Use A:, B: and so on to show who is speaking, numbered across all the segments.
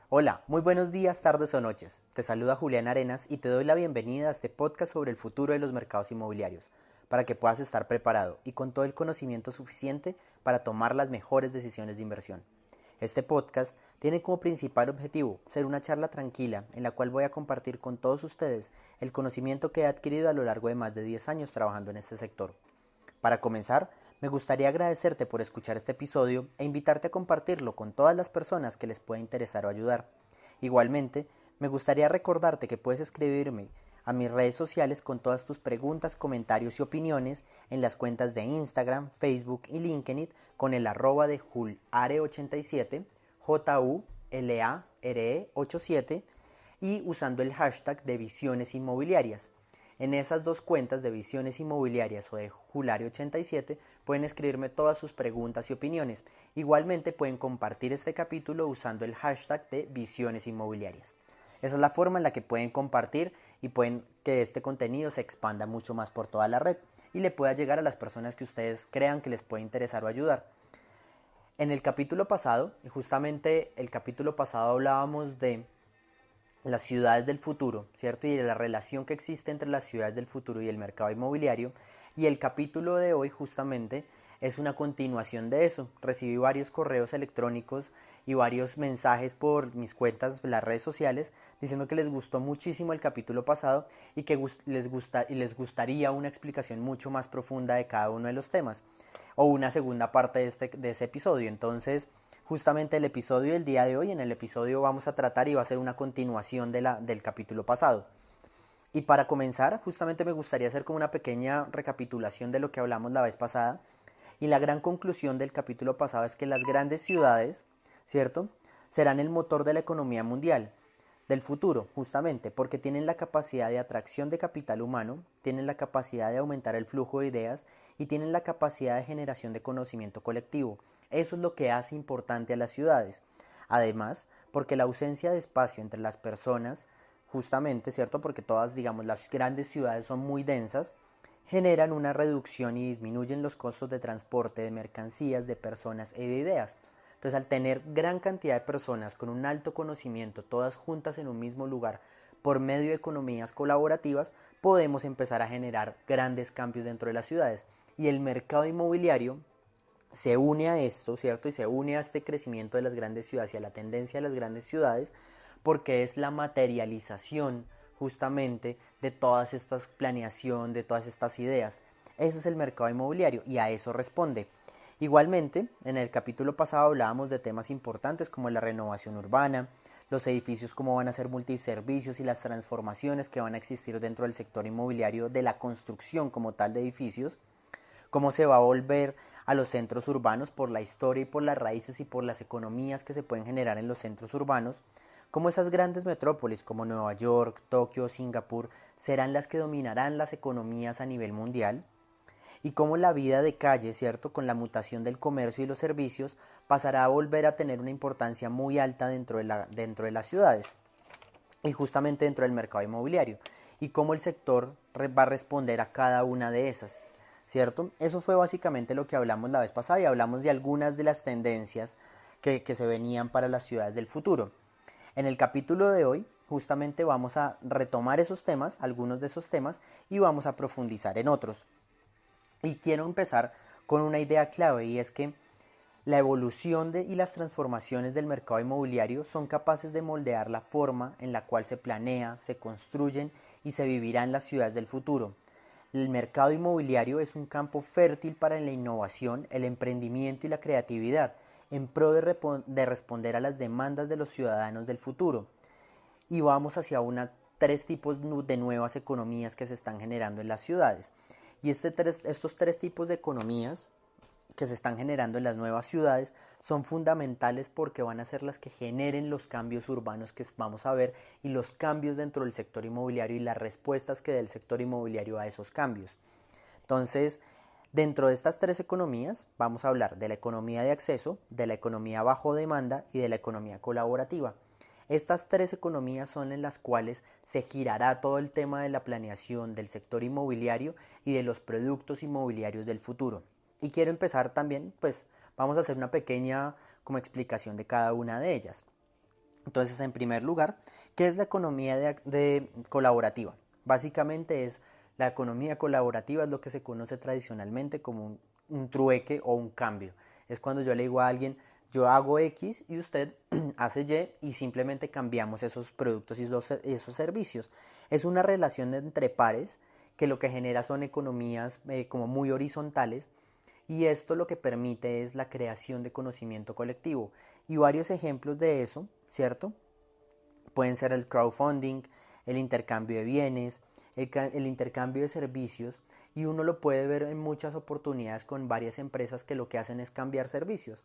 A: Hola, muy buenos días, tardes o noches. Te saluda Julián Arenas y te doy la bienvenida a este podcast sobre el futuro de los mercados inmobiliarios, para que puedas estar preparado y con todo el conocimiento suficiente para tomar las mejores decisiones de inversión. Este podcast tiene como principal objetivo ser una charla tranquila en la cual voy a compartir con todos ustedes el conocimiento que he adquirido a lo largo de más de 10 años trabajando en este sector. Para comenzar, me gustaría agradecerte por escuchar este episodio e invitarte a compartirlo con todas las personas que les pueda interesar o ayudar. Igualmente, me gustaría recordarte que puedes escribirme a mis redes sociales con todas tus preguntas, comentarios y opiniones en las cuentas de Instagram, Facebook y LinkedIn con el arroba de julare87, JULARE87 y usando el hashtag de Visiones Inmobiliarias. En esas dos cuentas de Visiones Inmobiliarias o de Julare87 pueden escribirme todas sus preguntas y opiniones. Igualmente pueden compartir este capítulo usando el hashtag de Visiones Inmobiliarias. Esa es la forma en la que pueden compartir y pueden que este contenido se expanda mucho más por toda la red y le pueda llegar a las personas que ustedes crean que les puede interesar o ayudar. En el capítulo pasado, justamente el capítulo pasado hablábamos de las ciudades del futuro, ¿cierto? Y de la relación que existe entre las ciudades del futuro y el mercado inmobiliario. Y el capítulo de hoy justamente es una continuación de eso. Recibí varios correos electrónicos y varios mensajes por mis cuentas, las redes sociales, diciendo que les gustó muchísimo el capítulo pasado y que les gustaría una explicación mucho más profunda de cada uno de los temas o una segunda parte de ese episodio. Entonces, justamente el episodio del día de hoy, en el episodio vamos a tratar y va a ser una continuación del capítulo pasado. Y para comenzar, justamente me gustaría hacer como una pequeña recapitulación de lo que hablamos la vez pasada. Y la gran conclusión del capítulo pasado es que las grandes ciudades, ¿cierto?, serán el motor de la economía mundial del futuro, justamente porque tienen la capacidad de atracción de capital humano, tienen la capacidad de aumentar el flujo de ideas y tienen la capacidad de generación de conocimiento colectivo. Eso es lo que hace importante a las ciudades. Además, porque la ausencia de espacio entre las personas, justamente, ¿cierto? Porque todas, digamos, las grandes ciudades son muy densas, generan una reducción y disminuyen los costos de transporte de mercancías, de personas y de ideas. Entonces, al tener gran cantidad de personas con un alto conocimiento, todas juntas en un mismo lugar, por medio de economías colaborativas, podemos empezar a generar grandes cambios dentro de las ciudades. Y el mercado inmobiliario se une a esto, ¿cierto? Y se une a este crecimiento de las grandes ciudades y a la tendencia de las grandes ciudades, porque es la materialización justamente de todas estas planeación, de todas estas ideas. Ese es el mercado inmobiliario y a eso responde. Igualmente, en el capítulo pasado hablábamos de temas importantes como la renovación urbana, los edificios cómo van a ser multiservicios y las transformaciones que van a existir dentro del sector inmobiliario de la construcción como tal de edificios, cómo se va a volver a los centros urbanos por la historia y por las raíces y por las economías que se pueden generar en los centros urbanos, cómo esas grandes metrópolis como Nueva York, Tokio, Singapur serán las que dominarán las economías a nivel mundial y cómo la vida de calle, ¿cierto?, con la mutación del comercio y los servicios pasará a volver a tener una importancia muy alta dentro de las ciudades y justamente dentro del mercado inmobiliario y cómo el sector va a responder a cada una de esas, ¿cierto? Eso fue básicamente lo que hablamos la vez pasada y hablamos de algunas de las tendencias que se venían para las ciudades del futuro. En el capítulo de hoy justamente vamos a retomar esos temas, algunos de esos temas, y vamos a profundizar en otros. Y quiero empezar con una idea clave y es que la evolución y las transformaciones del mercado inmobiliario son capaces de moldear la forma en la cual se planea, se construyen y se vivirá en las ciudades del futuro. El mercado inmobiliario es un campo fértil para la innovación, el emprendimiento y la creatividad, en pro de responder a las demandas de los ciudadanos del futuro. Y vamos hacia tres tipos de nuevas economías que se están generando en las ciudades. Y estos tres tipos de economías que se están generando en las nuevas ciudades son fundamentales porque van a ser las que generen los cambios urbanos que vamos a ver y los cambios dentro del sector inmobiliario y las respuestas que dé el sector inmobiliario a esos cambios. Entonces, dentro de estas tres economías vamos a hablar de la economía de acceso, de la economía bajo demanda y de la economía colaborativa. Estas tres economías son en las cuales se girará todo el tema de la planeación del sector inmobiliario y de los productos inmobiliarios del futuro. Y quiero empezar también, pues vamos a hacer una pequeña como explicación de cada una de ellas. Entonces, en primer lugar, ¿qué es la economía de colaborativa? Básicamente es la economía colaborativa, es lo que se conoce tradicionalmente como un trueque o un cambio. Es cuando yo le digo a alguien, yo hago X y usted hace Y y simplemente cambiamos esos productos y esos servicios. Es una relación entre pares que lo que genera son economías como muy horizontales, y esto lo que permite es la creación de conocimiento colectivo. Y varios ejemplos de eso, ¿cierto? Pueden ser el crowdfunding, el intercambio de bienes, el intercambio de servicios, y uno lo puede ver en muchas oportunidades con varias empresas que lo que hacen es cambiar servicios.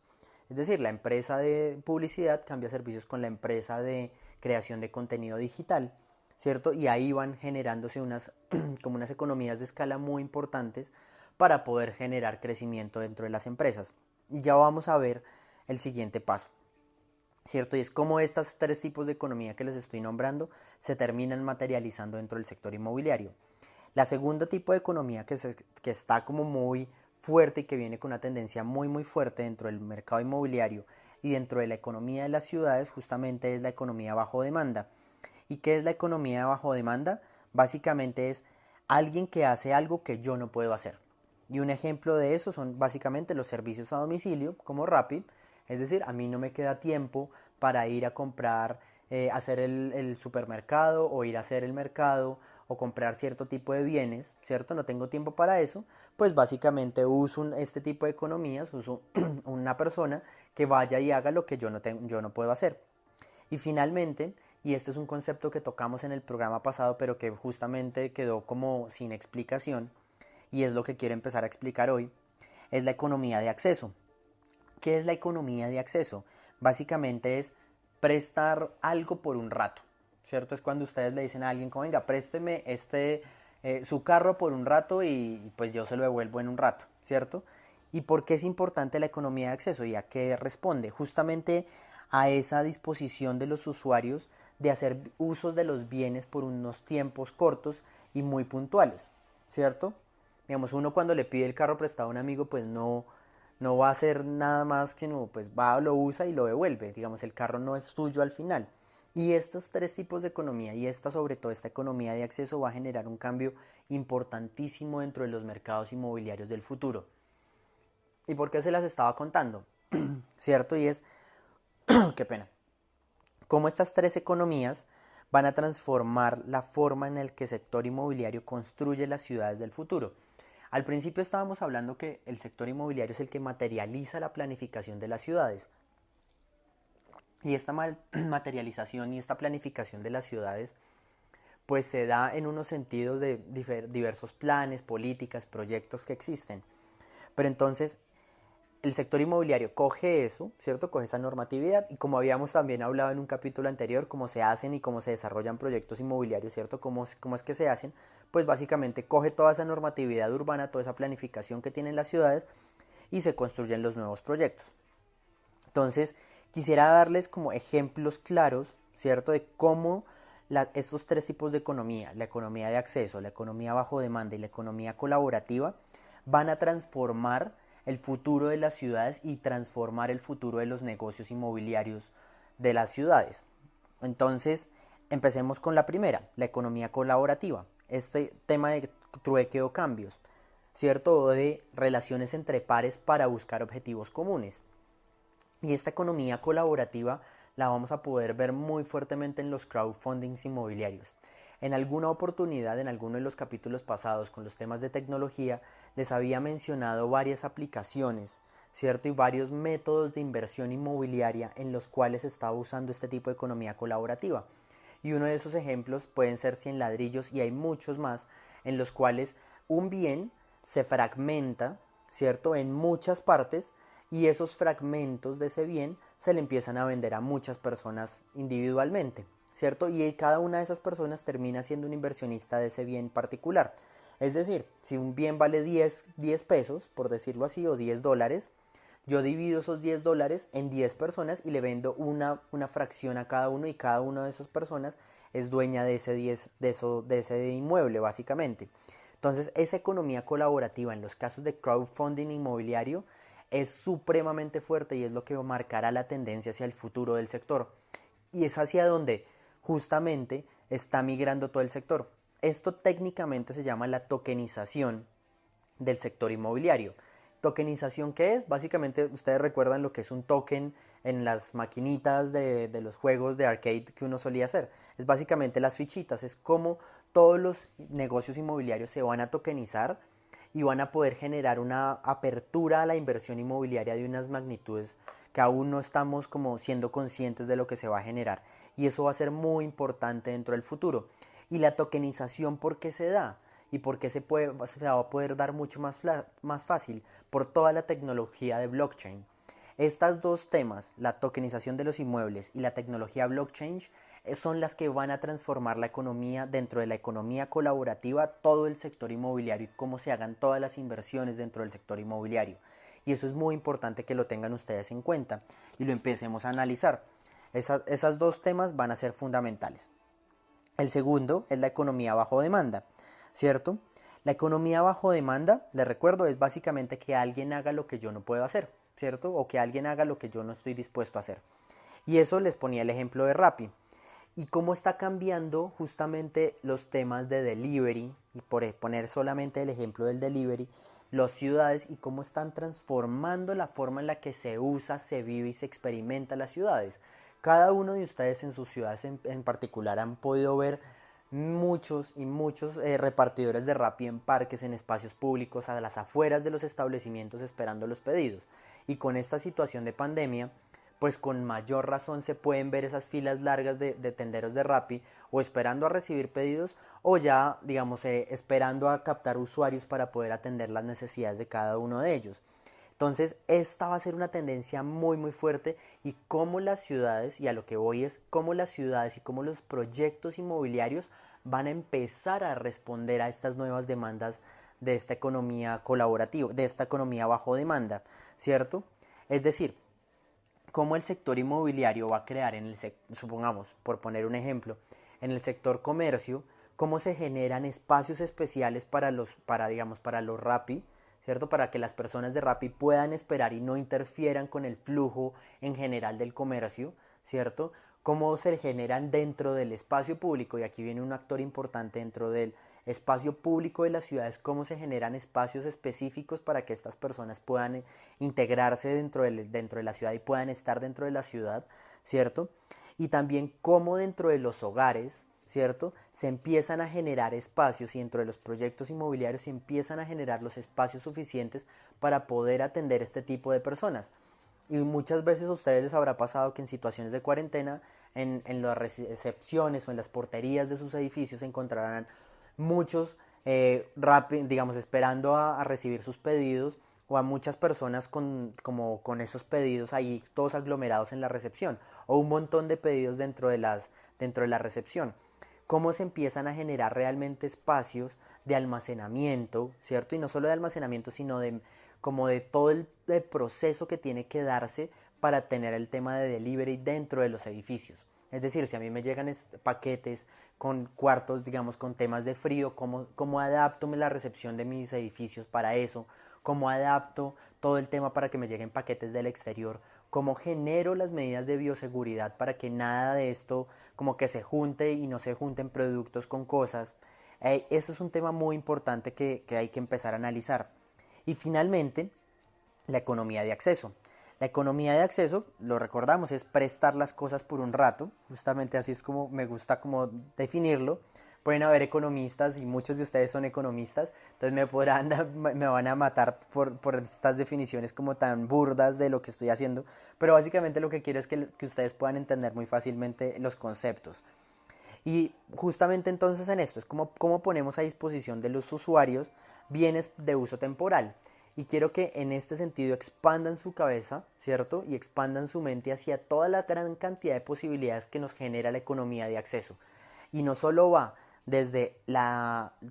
A: Es decir, la empresa de publicidad cambia servicios con la empresa de creación de contenido digital, ¿cierto? Y ahí van generándose como unas economías de escala muy importantes para poder generar crecimiento dentro de las empresas. Y ya vamos a ver el siguiente paso, ¿cierto? Y es como estos tres tipos de economía que les estoy nombrando se terminan materializando dentro del sector inmobiliario. La segunda tipo de economía que está como muy fuerte y que viene con una tendencia muy fuerte dentro del mercado inmobiliario y dentro de la economía de las ciudades justamente es la economía bajo demanda. ¿Y qué es la economía bajo demanda? Básicamente es alguien que hace algo que yo no puedo hacer. Y un ejemplo de eso son básicamente los servicios a domicilio como Rappi. Es decir, a mí no me queda tiempo para ir a comprar, hacer el supermercado o ir a hacer el mercado o comprar cierto tipo de bienes, ¿cierto? No tengo tiempo para eso, pues básicamente uso este tipo de economías, uso una persona que vaya y haga lo que yo no puedo hacer. Y finalmente, y este es un concepto que tocamos en el programa pasado, pero que justamente quedó como sin explicación, y es lo que quiero empezar a explicar hoy, es la economía de acceso. ¿Qué es la economía de acceso? Básicamente es prestar algo por un rato, ¿cierto? Es cuando ustedes le dicen a alguien como, venga, présteme su carro por un rato y pues yo se lo devuelvo en un rato, ¿cierto? ¿Y por qué es importante la economía de acceso? ¿Y a qué responde? Justamente a esa disposición de los usuarios de hacer usos de los bienes por unos tiempos cortos y muy puntuales, ¿cierto? Digamos, uno cuando le pide el carro prestado a un amigo, pues no va a hacer nada más que no, pues va, lo usa y lo devuelve. Digamos, el carro no es suyo al final. Y estos tres tipos de economía y sobre todo esta economía de acceso va a generar un cambio importantísimo dentro de los mercados inmobiliarios del futuro. ¿Y por qué se las estaba contando? ¿Cierto? Y es, qué pena, cómo estas tres economías van a transformar la forma en la que el sector inmobiliario construye las ciudades del futuro. Al principio estábamos hablando que el sector inmobiliario es el que materializa la planificación de las ciudades. Y esta materialización y esta planificación de las ciudades pues se da en unos sentidos de diversos planes, políticas, proyectos que existen. Pero entonces el sector inmobiliario coge eso, ¿cierto? Coge esa normatividad y como habíamos también hablado en un capítulo anterior, cómo se hacen y cómo se desarrollan proyectos inmobiliarios, ¿cierto? Cómo es que se hacen, pues básicamente coge toda esa normatividad urbana, toda esa planificación que tienen las ciudades y se construyen los nuevos proyectos. Entonces, quisiera darles como ejemplos claros, ¿cierto? De cómo estos tres tipos de economía, la economía de acceso, la economía bajo demanda y la economía colaborativa, van a transformar el futuro de las ciudades y transformar el futuro de los negocios inmobiliarios de las ciudades. Entonces, empecemos con la primera, la economía colaborativa. Este tema de trueque o cambios, ¿cierto? O de relaciones entre pares para buscar objetivos comunes. Y esta economía colaborativa la vamos a poder ver muy fuertemente en los crowdfundings inmobiliarios. En alguna oportunidad, en alguno de los capítulos pasados con los temas de tecnología, les había mencionado varias aplicaciones, ¿cierto? Y varios métodos de inversión inmobiliaria en los cuales se estaba usando este tipo de economía colaborativa. Y uno de esos ejemplos pueden ser 100 ladrillos y hay muchos más en los cuales un bien se fragmenta, ¿cierto? En muchas partes y esos fragmentos de ese bien se le empiezan a vender a muchas personas individualmente, ¿cierto? Y cada una de esas personas termina siendo un inversionista de ese bien particular. Es decir, si un bien vale 10 pesos, por decirlo así, o $10, yo divido esos $10 en 10 personas y le vendo una fracción a cada uno y cada una de esas personas es dueña de ese inmueble, básicamente. Entonces, esa economía colaborativa en los casos de crowdfunding inmobiliario es supremamente fuerte y es lo que marcará la tendencia hacia el futuro del sector. y es hacia donde justamente está migrando todo el sector. Esto técnicamente se llama la tokenización del sector inmobiliario. ¿Tokenización qué es? Básicamente ustedes recuerdan lo que es un token en las maquinitas de los juegos de arcade que uno solía hacer. Es básicamente las fichitas, es como todos los negocios inmobiliarios se van a tokenizar y van a poder generar una apertura a la inversión inmobiliaria de unas magnitudes que aún no estamos como siendo conscientes de lo que se va a generar. Y eso va a ser muy importante dentro del futuro. ¿Y la tokenización por qué se da? ¿Y por qué se va a poder dar mucho más fácil? Por toda la tecnología de blockchain. Estos dos temas, la tokenización de los inmuebles y la tecnología blockchain, son las que van a transformar la economía dentro de la economía colaborativa, todo el sector inmobiliario y cómo se hagan todas las inversiones dentro del sector inmobiliario. Y eso es muy importante que lo tengan ustedes en cuenta y lo empecemos a analizar. Esos dos temas van a ser fundamentales. El segundo es la economía bajo demanda, ¿cierto? La economía bajo demanda, les recuerdo, es básicamente que alguien haga lo que yo no puedo hacer, ¿cierto? O que alguien haga lo que yo no estoy dispuesto a hacer. Y eso les ponía el ejemplo de Rappi. Y cómo está cambiando justamente los temas de delivery, y por poner solamente el ejemplo del delivery, las ciudades y cómo están transformando la forma en la que se usa, se vive y se experimenta las ciudades. Cada uno de ustedes en sus ciudades en particular han podido ver muchos y muchos repartidores de Rappi en parques, en espacios públicos, a las afueras de los establecimientos esperando los pedidos. Y con esta situación de pandemia, pues con mayor razón se pueden ver esas filas largas de tenderos de Rappi o esperando a recibir pedidos o ya, digamos, esperando a captar usuarios para poder atender las necesidades de cada uno de ellos. Entonces, esta va a ser una tendencia muy muy fuerte y cómo las ciudades, y a lo que voy es cómo las ciudades y cómo los proyectos inmobiliarios van a empezar a responder a estas nuevas demandas de esta economía colaborativa, de esta economía bajo demanda, ¿cierto? Es decir, cómo el sector inmobiliario va a crear supongamos, por poner un ejemplo, en el sector comercio, cómo se generan espacios especiales para los Rappi, ¿cierto? Para que las personas de Rappi puedan esperar y no interfieran con el flujo en general del comercio, ¿cierto? Cómo se generan dentro del espacio público, y aquí viene un actor importante dentro del espacio público de las ciudades, cómo se generan espacios específicos para que estas personas puedan integrarse dentro de la ciudad y puedan estar dentro de la ciudad, ¿cierto? Y también cómo dentro de los hogares, ¿cierto? Se empiezan a generar espacios y dentro de los proyectos inmobiliarios se empiezan a generar los espacios suficientes para poder atender este tipo de personas. Y muchas veces a ustedes les habrá pasado que en situaciones de cuarentena, en las recepciones o en las porterías de sus edificios se encontrarán muchos digamos, esperando a recibir sus pedidos o a muchas personas con esos pedidos ahí todos aglomerados en la recepción o un montón de pedidos dentro de la recepción. Cómo se empiezan a generar realmente espacios de almacenamiento, ¿cierto? Y no solo de almacenamiento, sino como de todo el proceso que tiene que darse para tener el tema de delivery dentro de los edificios. Es decir, si a mí me llegan paquetes con cuartos, digamos, con temas de frío, ¿cómo adapto la recepción de mis edificios para eso? ¿Cómo adapto todo el tema para que me lleguen paquetes del exterior? ¿Cómo genero las medidas de bioseguridad para que nada de esto como que se junte y no se junten productos con cosas? Eso es un tema muy importante que hay que empezar a analizar. Y finalmente, la economía de acceso. La economía de acceso, lo recordamos, es prestar las cosas por un rato, justamente así es como me gusta como definirlo. Pueden haber economistas y muchos de ustedes son economistas, entonces me van a matar por estas definiciones como tan burdas de lo que estoy haciendo, pero básicamente lo que quiero es que ustedes puedan entender muy fácilmente los conceptos. Y justamente entonces en esto es como ponemos a disposición de los usuarios bienes de uso temporal. Y quiero que en este sentido expandan su cabeza, ¿cierto? Y expandan su mente hacia toda la gran cantidad de posibilidades que nos genera la economía de acceso. Y no solo va desde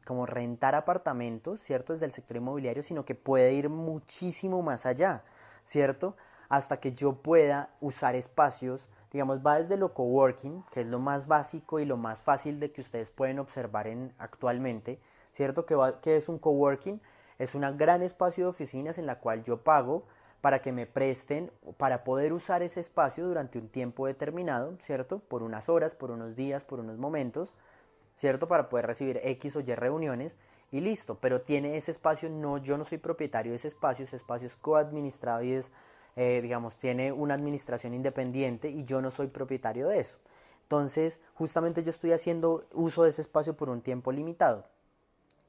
A: como rentar apartamentos, ¿cierto? Desde el sector inmobiliario, sino que puede ir muchísimo más allá, ¿cierto? Hasta que yo pueda usar espacios, digamos, va desde lo coworking, que es lo más básico y lo más fácil de que ustedes pueden observar actualmente, ¿cierto? ¿Qué es un coworking? Es un gran espacio de oficinas en la cual yo pago para que me presten, para poder usar ese espacio durante un tiempo determinado, ¿cierto? Por unas horas, por unos días, por unos momentos, ¿cierto? Para poder recibir X o Y reuniones y listo. Pero tiene ese espacio, no, yo no soy propietario de ese espacio es coadministrado y es, digamos, tiene una administración independiente y yo no soy propietario de eso. Entonces, justamente yo estoy haciendo uso de ese espacio por un tiempo limitado.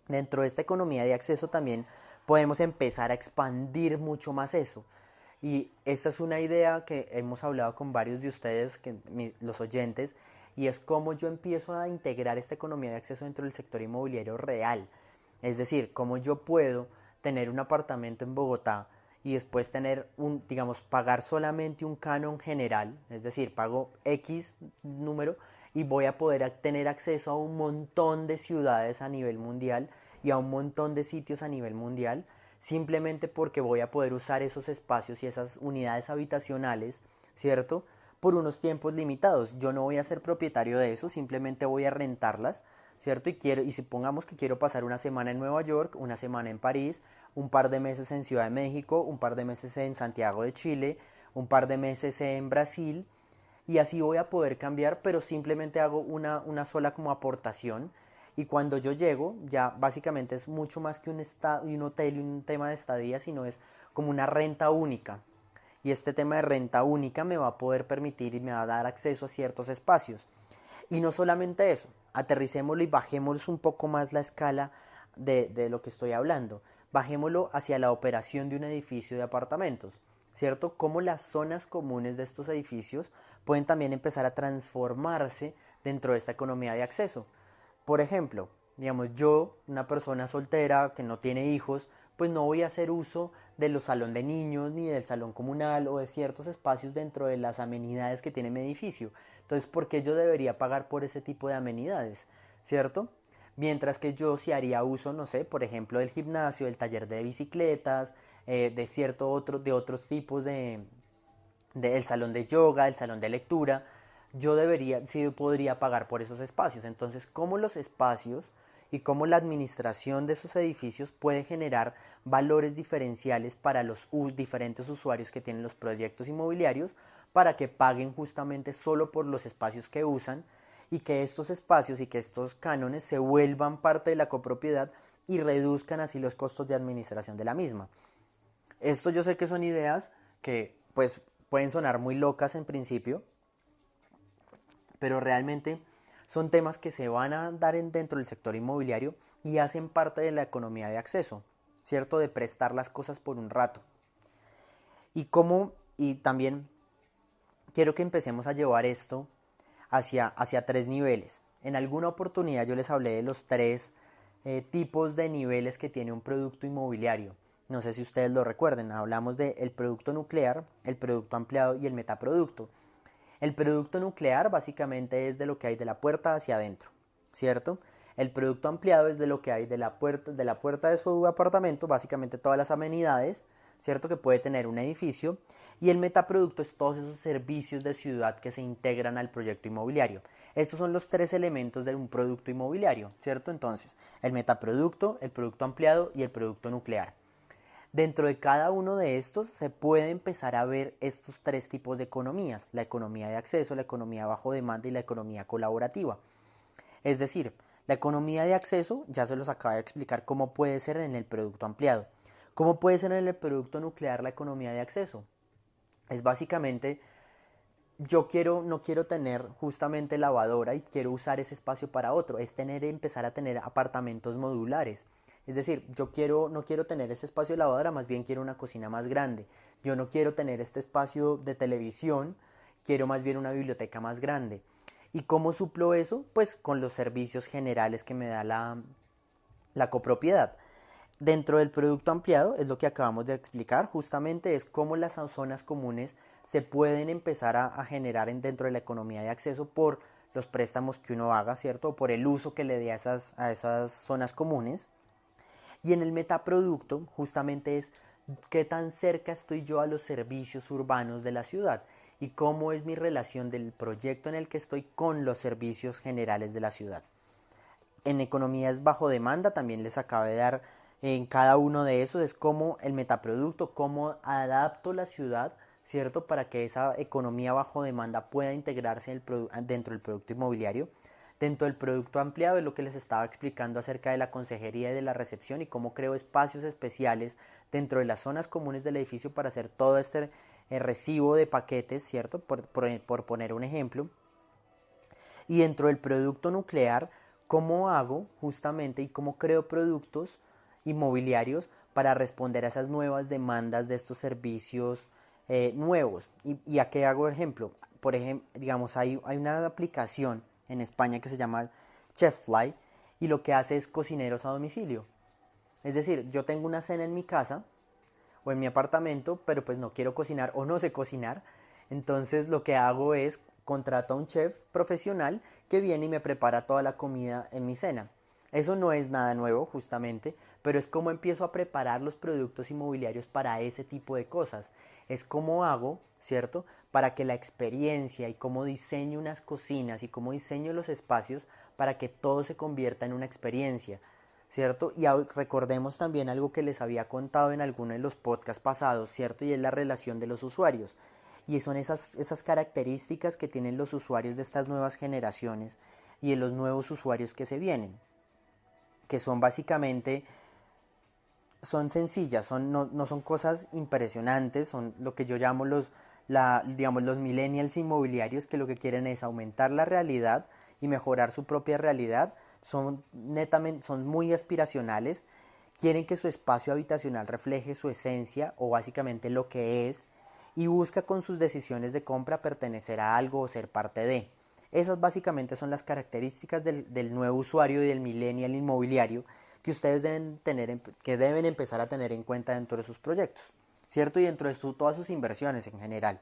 A: Dentro de esta economía de acceso también podemos empezar a expandir mucho más eso. Y esta es una idea que hemos hablado con varios de ustedes, los oyentes, y es cómo yo empiezo a integrar esta economía de acceso dentro del sector inmobiliario real. Es decir, cómo yo puedo tener un apartamento en Bogotá y después tener digamos, pagar solamente un canon general, es decir, pago X número y voy a poder tener acceso a un montón de ciudades a nivel mundial y a un montón de sitios a nivel mundial, simplemente porque voy a poder usar esos espacios y esas unidades habitacionales, ¿cierto? Por unos tiempos limitados. Yo no voy a ser propietario de eso, simplemente voy a rentarlas, ¿cierto? Y supongamos que quiero pasar una semana en Nueva York, una semana en París, un par de meses en Ciudad de México, un par de meses en Santiago de Chile, un par de meses en Brasil, y así voy a poder cambiar, pero simplemente hago una sola como aportación. Y cuando yo llego, ya básicamente es mucho más que un hotel y un tema de estadía, sino es como una renta única. Y este tema de renta única me va a poder permitir y me va a dar acceso a ciertos espacios. Y no solamente eso, aterricémoslo y bajémoslo un poco más la escala de lo que estoy hablando. Bajémoslo hacia la operación de un edificio de apartamentos, ¿cierto? Cómo las zonas comunes de estos edificios pueden también empezar a transformarse dentro de esta economía de acceso. Por ejemplo, digamos, yo, una persona soltera que no tiene hijos, pues no voy a hacer uso de los salón de niños ni del salón comunal o de ciertos espacios dentro de las amenidades que tiene mi edificio. Entonces, ¿por qué yo debería pagar por ese tipo de amenidades? ¿Cierto? Mientras que yo sí haría uso, no sé, por ejemplo, del gimnasio, del taller de bicicletas, de otros tipos del salón de yoga, del salón de lectura, yo debería, sí podría pagar por esos espacios. Entonces, ¿cómo los espacios y cómo la administración de esos edificios puede generar valores diferenciales para los diferentes usuarios que tienen los proyectos inmobiliarios para que paguen justamente solo por los espacios que usan y que estos espacios y que estos cánones se vuelvan parte de la copropiedad y reduzcan así los costos de administración de la misma? Esto yo sé que son ideas que pues pueden sonar muy locas en principio, pero realmente son temas que se van a dar dentro del sector inmobiliario y hacen parte de la economía de acceso, ¿cierto? De prestar las cosas por un rato. Y también quiero que empecemos a llevar esto hacia tres niveles. En alguna oportunidad yo les hablé de los tres tipos de niveles que tiene un producto inmobiliario. No sé si ustedes lo recuerden, hablamos del producto nuclear, el producto ampliado y el metaproducto. El producto nuclear básicamente es de lo que hay de la puerta hacia adentro, ¿cierto? El producto ampliado es de lo que hay de la puerta de su apartamento, básicamente todas las amenidades, ¿cierto? Que puede tener un edificio. Y el metaproducto es todos esos servicios de ciudad que se integran al proyecto inmobiliario. Estos son los tres elementos de un producto inmobiliario, ¿cierto? Entonces, el metaproducto, el producto ampliado y el producto nuclear. Dentro de cada uno de estos se puede empezar a ver estos tres tipos de economías: la economía de acceso, la economía bajo demanda y la economía colaborativa. Es decir, la economía de acceso ya se los acaba de explicar cómo puede ser en el producto ampliado. ¿Cómo puede ser en el producto nuclear la economía de acceso? Es básicamente, no quiero tener justamente lavadora y quiero usar ese espacio para otro, es empezar a tener apartamentos modulares. Es decir, no quiero tener ese espacio de lavadora, más bien quiero una cocina más grande. Yo no quiero tener este espacio de televisión, quiero más bien una biblioteca más grande. ¿Y cómo suplo eso? Pues con los servicios generales que me da la copropiedad. Dentro del producto ampliado, es lo que acabamos de explicar, justamente es cómo las zonas comunes se pueden empezar a generar dentro de la economía de acceso por los préstamos que uno haga, ¿cierto? O por el uso que le dé a esas zonas comunes. Y en el metaproducto justamente es qué tan cerca estoy yo a los servicios urbanos de la ciudad y cómo es mi relación del proyecto en el que estoy con los servicios generales de la ciudad. En economías bajo demanda también les acabo de dar en cada uno de esos es como el metaproducto, cómo adapto la ciudad, ¿cierto? Para que esa economía bajo demanda pueda integrarse dentro del producto inmobiliario. Dentro del producto ampliado es lo que les estaba explicando acerca de la consejería y de la recepción y cómo creo espacios especiales dentro de las zonas comunes del edificio para hacer todo este recibo de paquetes, ¿cierto? Por poner un ejemplo. Y dentro del producto nuclear, cómo hago justamente y cómo creo productos inmobiliarios para responder a esas nuevas demandas de estos servicios nuevos. ¿Y a qué hago ejemplo? Por ejemplo, digamos, hay una aplicación en España que se llama Cheffly y lo que hace es cocineros a domicilio. Es decir, yo tengo una cena en mi casa o en mi apartamento, pero pues no quiero cocinar o no sé cocinar. Entonces lo que hago es contrato a un chef profesional que viene y me prepara toda la comida en mi cena. Eso no es nada nuevo justamente, pero es como empiezo a preparar los productos inmobiliarios para ese tipo de cosas. Es como hago, ¿cierto? Para que la experiencia y cómo diseño unas cocinas y cómo diseño los espacios para que todo se convierta en una experiencia. ¿Cierto? Y recordemos también algo que les había contado en alguno de los podcasts pasados, ¿cierto? Y es la relación de los usuarios. Y son esas características que tienen los usuarios de estas nuevas generaciones y de los nuevos usuarios que se vienen, que son básicamente, son sencillas, no son cosas impresionantes, son lo que yo llamo digamos, los millennials inmobiliarios que lo que quieren es aumentar la realidad y mejorar su propia realidad, son muy aspiracionales, quieren que su espacio habitacional refleje su esencia o básicamente lo que es y busca con sus decisiones de compra pertenecer a algo o ser parte de. Esas básicamente son las características del nuevo usuario y del millennial inmobiliario que ustedes que deben empezar a tener en cuenta dentro de sus proyectos, ¿cierto? Y dentro de todas sus inversiones en general.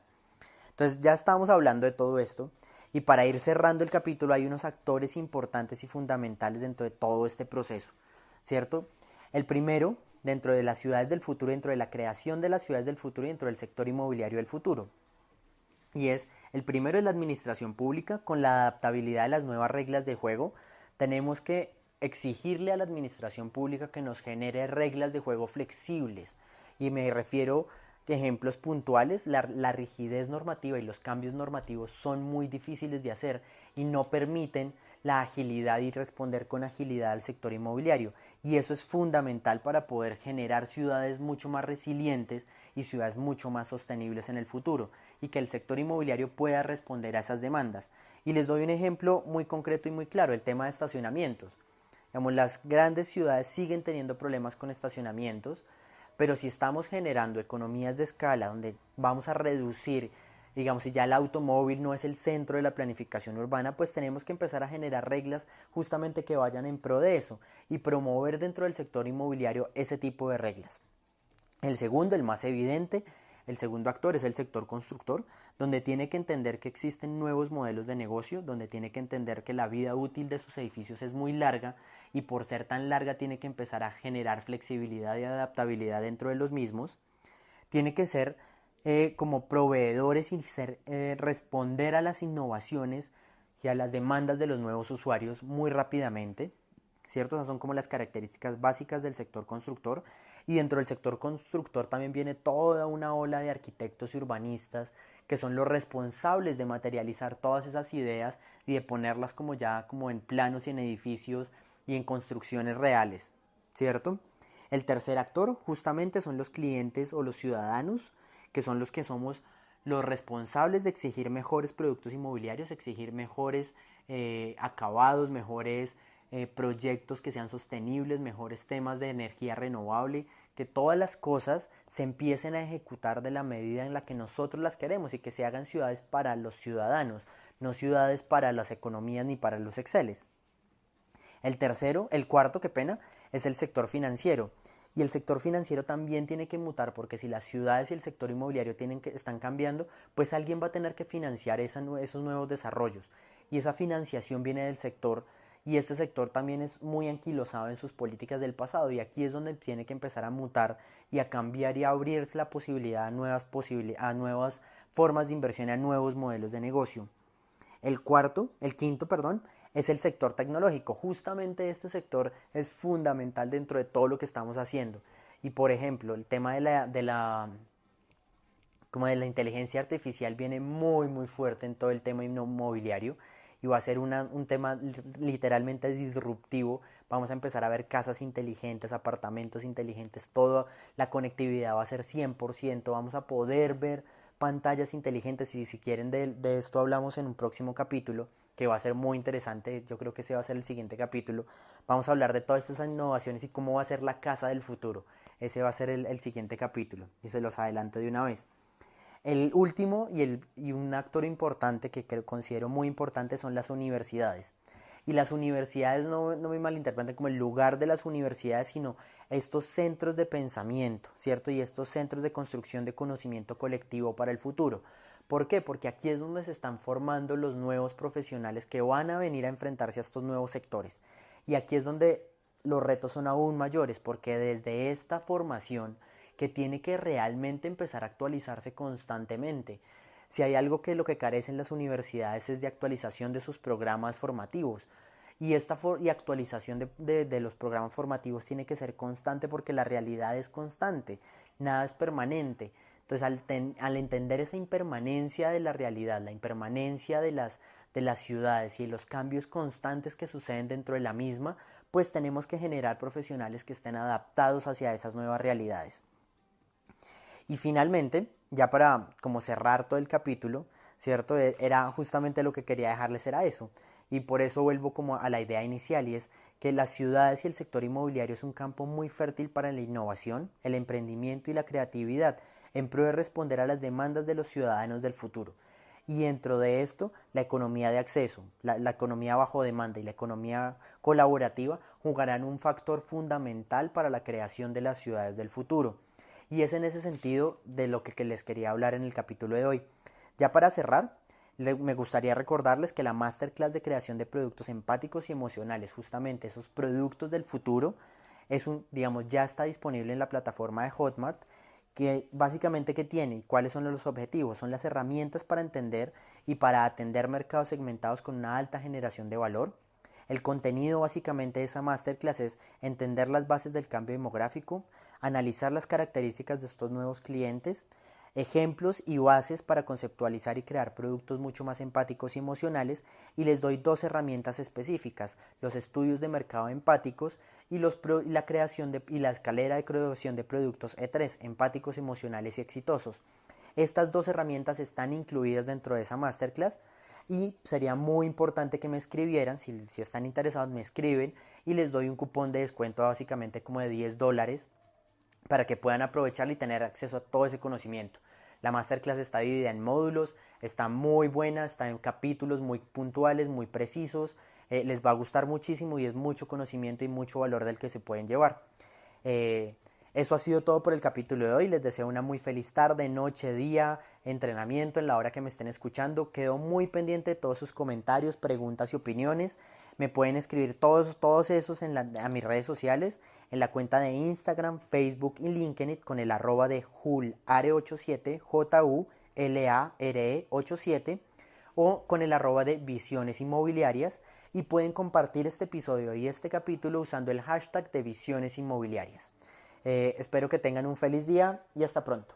A: Entonces ya estamos hablando de todo esto y para ir cerrando el capítulo hay unos actores importantes y fundamentales dentro de todo este proceso, ¿cierto? El primero, dentro de las ciudades del futuro, dentro de la creación de las ciudades del futuro y dentro del sector inmobiliario del futuro. Y el primero es la administración pública, con la adaptabilidad de las nuevas reglas de juego. Tenemos que exigirle a la administración pública que nos genere reglas de juego flexibles. Y me refiero a ejemplos puntuales, la rigidez normativa y los cambios normativos son muy difíciles de hacer y no permiten la agilidad y responder con agilidad al sector inmobiliario. Y eso es fundamental para poder generar ciudades mucho más resilientes y ciudades mucho más sostenibles en el futuro y que el sector inmobiliario pueda responder a esas demandas. Y les doy un ejemplo muy concreto y muy claro, el tema de estacionamientos. Digamos, las grandes ciudades siguen teniendo problemas con estacionamientos, pero si estamos generando economías de escala donde vamos a reducir, digamos, si ya el automóvil no es el centro de la planificación urbana, pues tenemos que empezar a generar reglas justamente que vayan en pro de eso y promover dentro del sector inmobiliario ese tipo de reglas. El segundo, el más evidente, el segundo actor es el sector constructor, donde tiene que entender que existen nuevos modelos de negocio, donde tiene que entender que la vida útil de sus edificios es muy larga y por ser tan larga tiene que empezar a generar flexibilidad y adaptabilidad dentro de los mismos. Tiene que ser como proveedores y responder a las innovaciones y a las demandas de los nuevos usuarios muy rápidamente, ¿cierto? Esas son como las características básicas del sector constructor. Y dentro del sector constructor también viene toda una ola de arquitectos y urbanistas que son los responsables de materializar todas esas ideas y de ponerlas como ya como en planos y en edificios y en construcciones reales, ¿cierto? El tercer actor justamente son los clientes o los ciudadanos, que son los que somos los responsables de exigir mejores productos inmobiliarios, exigir mejores acabados, mejores proyectos que sean sostenibles, mejores temas de energía renovable, que todas las cosas se empiecen a ejecutar de la medida en la que nosotros las queremos y que se hagan ciudades para los ciudadanos, no ciudades para las economías ni para los exceles. El cuarto, qué pena, es el sector financiero. Y el sector financiero también tiene que mutar porque si las ciudades y el sector inmobiliario están cambiando, pues alguien va a tener que financiar esos nuevos desarrollos. Y esa financiación viene del sector y este sector también es muy anquilosado en sus políticas del pasado y aquí es donde tiene que empezar a mutar y a cambiar y a abrirse la posibilidad a nuevas formas de inversión, a nuevos modelos de negocio. El quinto, perdón, es el sector tecnológico. Justamente este sector es fundamental dentro de todo lo que estamos haciendo. Y por ejemplo, el tema como de la inteligencia artificial viene muy fuerte en todo el tema inmobiliario y va a ser un tema literalmente disruptivo. Vamos a empezar a ver casas inteligentes, apartamentos inteligentes, toda la conectividad va a ser 100%, vamos a poder ver pantallas inteligentes y si quieren de esto hablamos en un próximo capítulo que va a ser muy interesante, yo creo que ese va a ser el siguiente capítulo. Vamos a hablar de todas estas innovaciones y cómo va a ser la casa del futuro. Ese va a ser el siguiente capítulo y se los adelanto de una vez. El último y un actor importante que considero muy importante son las universidades. Y las universidades no me malinterpreten como el lugar de las universidades, sino estos centros de pensamiento, ¿cierto? Y estos centros de construcción de conocimiento colectivo para el futuro. ¿Por qué? Porque aquí es donde se están formando los nuevos profesionales que van a venir a enfrentarse a estos nuevos sectores. Y aquí es donde los retos son aún mayores, porque desde esta formación que tiene que realmente empezar a actualizarse constantemente. Si hay algo que lo que carecen las universidades es de actualización de sus programas formativos. Y esta actualización de los programas formativos tiene que ser constante porque la realidad es constante, nada es permanente. Entonces al entender esa impermanencia de la realidad, la impermanencia de las ciudades y los cambios constantes que suceden dentro de la misma, pues tenemos que generar profesionales que estén adaptados hacia esas nuevas realidades. Y finalmente, ya para como cerrar todo el capítulo, ¿cierto? Era justamente lo que quería dejarles era eso. Y por eso vuelvo como a la idea inicial y es que las ciudades y el sector inmobiliario es un campo muy fértil para la innovación, el emprendimiento y la creatividad en pro de responder a las demandas de los ciudadanos del futuro. Y dentro de esto, la economía de acceso, la economía bajo demanda y la economía colaborativa jugarán un factor fundamental para la creación de las ciudades del futuro. Y es en ese sentido de lo que les quería hablar en el capítulo de hoy. Ya para cerrar, me gustaría recordarles que la Masterclass de creación de productos empáticos y emocionales, justamente esos productos del futuro, ya está disponible en la plataforma de Hotmart, que básicamente ¿qué tiene? ¿Y cuáles son los objetivos? Son las herramientas para entender y para atender mercados segmentados con una alta generación de valor. El contenido básicamente de esa masterclass es entender las bases del cambio demográfico, analizar las características de estos nuevos clientes, ejemplos y bases para conceptualizar y crear productos mucho más empáticos y emocionales, y les doy 2 herramientas específicas, los estudios de mercado empáticos y la creación y la escalera de creación de productos E3, empáticos, emocionales y exitosos. Estas 2 herramientas están incluidas dentro de esa masterclass y sería muy importante que me escribieran, si están interesados me escriben y les doy un cupón de descuento básicamente como de $10 para que puedan aprovecharlo y tener acceso a todo ese conocimiento. La masterclass está dividida en módulos, está muy buena, está en capítulos muy puntuales, muy precisos, les va a gustar muchísimo y es mucho conocimiento y mucho valor del que se pueden llevar. Eso ha sido todo por el capítulo de hoy. Les deseo una muy feliz tarde, noche, día, entrenamiento en la hora que me estén escuchando. Quedo muy pendiente de todos sus comentarios, preguntas y opiniones. Me pueden escribir todos esos a mis redes sociales, en la cuenta de Instagram, Facebook y LinkedIn con el arroba de julare87, JULARE87 o con el arroba de Visiones Inmobiliarias, y pueden compartir este episodio y este capítulo usando el hashtag de Visiones Inmobiliarias. Espero que tengan un feliz día y hasta pronto.